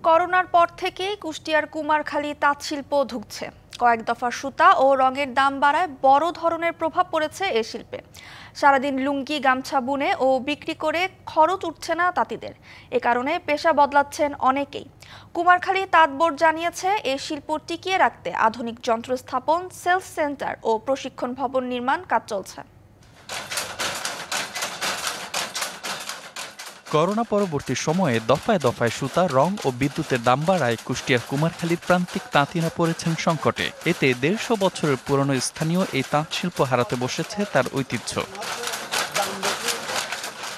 করোনার পর থেকেই কুষ্টিয়ার কুমারখালী তাঁতশিল্প ধুঁকছে। কয়েক দফা সুতা ও রঙের দাম বাড়ায় বড় ধরনের প্রভাব পড়েছে এ শিল্পে। সারাদিন লুঙ্গি গামছা বুনে ও বিক্রি করে খরচ উঠছে না তাঁতিদের। এ কারণে পেশা বদলাচ্ছেন অনেকেই। কুমারখালী তাঁত বোর্ড জানিয়েছে, এই শিল্প টিকিয়ে রাখতে আধুনিক যন্ত্র স্থাপন, সেলস সেন্টার ও প্রশিক্ষণ ভবন নির্মাণ কাজ চলছে। করোনা পরবর্তী সময়ে দফায় দফায় সুতা, রং ও বিদ্যুতের দাম বাড়ায় কুষ্টিয়ার কুমারখালীর প্রান্তিক তাঁতিরা পড়েছেন সংকটে। এতে 150 বছরের পুরনো স্থানীয় এই তাঁত শিল্প হারাতে বসেছে তার ঐতিহ্য।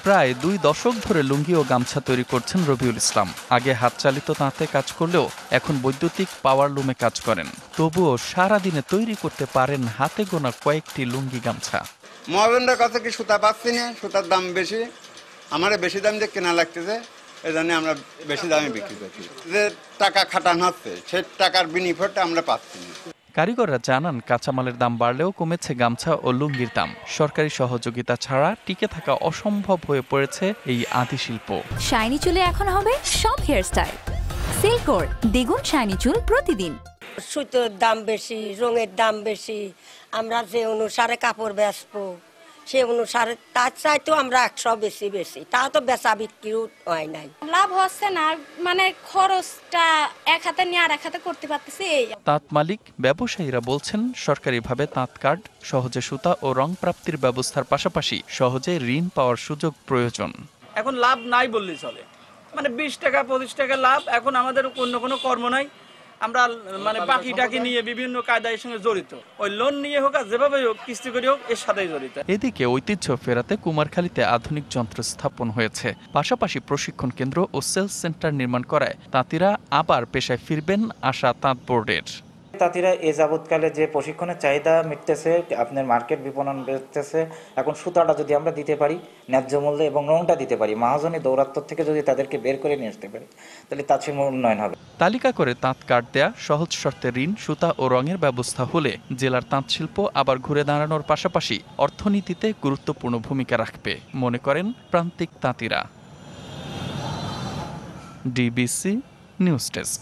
প্রায় 2 দশক ধরে লুঙ্গি ও গামছা তৈরি করছেন রবিউল ইসলাম। আগে হাতচালিত তাঁতে কাজ করলেও এখন বৈদ্যুতিক পাওয়ার লুমে কাজ করেন। তবুও সারাদিনে তৈরি করতে পারেন হাতে গোনা কয়েকটি লুঙ্গি গামছা। মহাজনদের কাছে কি সুতা পাচ্ছি না, সুতার দাম বেশি, আমার বেশি দাম দিয়ে কেনা লাগতেছে, এই জন্য আমরা বেশি দামে বিক্রি করছি। যে টাকা খাটানো হচ্ছে সেই টাকার বিনিফয়টা আমরা পাচ্ছি না। কারিগররা জানান, কাঁচামালের দাম বাড়লেও কমেছে গামছা ও লুঙ্গির দাম। সরকারি সহযোগিতা ছাড়া টিকে থাকা অসম্ভব হয়ে পড়েছে এই আদি শিল্প। শাইনি চুলে এখন হবে সব হেয়ারস্টাইল। সিল্কোর দ্বিগুণ শাইনি চুল প্রতিদিন। সুতোর দাম বেশি, রঙের দাম বেশি, আমরা যে অনুসারে কাপড় বেচবো সে অনুসারে তার চাইতেও আমরা 100 বেশি তা তো বেচা বিক্রিও হয় নাই। লাভ হচ্ছে না, মানে খরচটা এক হাতে নিয়ে আর এক হাতে করতে পারতেছি। তাঁত মালিক ব্যবসায়ীরা বলছেন, সরকারিভাবে তাঁত কার্ড, সহজে সুতা ও রং প্রাপ্তির ব্যবস্থার পাশাপাশি সহজে ঋণ পাওয়ার সুযোগ প্রয়োজন। এখন লাভ নাই বললেই চলে, মানে 20 টাকা 25 টাকা লাভ। এখন আমাদের অন্য কোনো কর্ম নাই, আমরা মানে বাকি টাকি নিয়ে বিভিন্ন কায়দার সঙ্গে জড়িত। ওই লোন নিয়ে হোক আর যেভাবে হোক, কিস্তি করে হোক, এর সাথেই জড়িত। এদিকে ঐতিহ্য ফেরাতে কুমারখালীতে আধুনিক যন্ত্র স্থাপন হয়েছে। পাশাপাশি প্রশিক্ষণ কেন্দ্র ও সেলস সেন্টার নির্মাণ করায় তাঁতিরা আবার পেশায় ফিরবেন আশা তাঁত বোর্ডের। তাঁতিরা এ যাবৎকালে যে প্রশিক্ষণের চাহিদা মিটতেছে, আপনার মার্কেট বিপণন বেড়তেছে, এখন সুতাটা যদি আমরা দিতে পারি ন্যায্য মূল্যে এবং রংটা দিতে পারি, মহাজনী দৌরাত্ম্য থেকে যদি তাদেরকে বের করে নিয়ে আসতে পারি, তাহলে তাঁত শিল্প উন্নয়ন হবে। তালিকা করে তাঁত কার্ড দেয়া, সহজ শর্তে ঋণ, সুতা ও রঙের ব্যবস্থা হলে জেলার তাঁত শিল্প আবার ঘুরে দাঁড়ানোর পাশাপাশি অর্থনীতিতে গুরুত্বপূর্ণ ভূমিকা রাখবে মনে করেন প্রান্তিক তাঁতিরা। DBC news desk.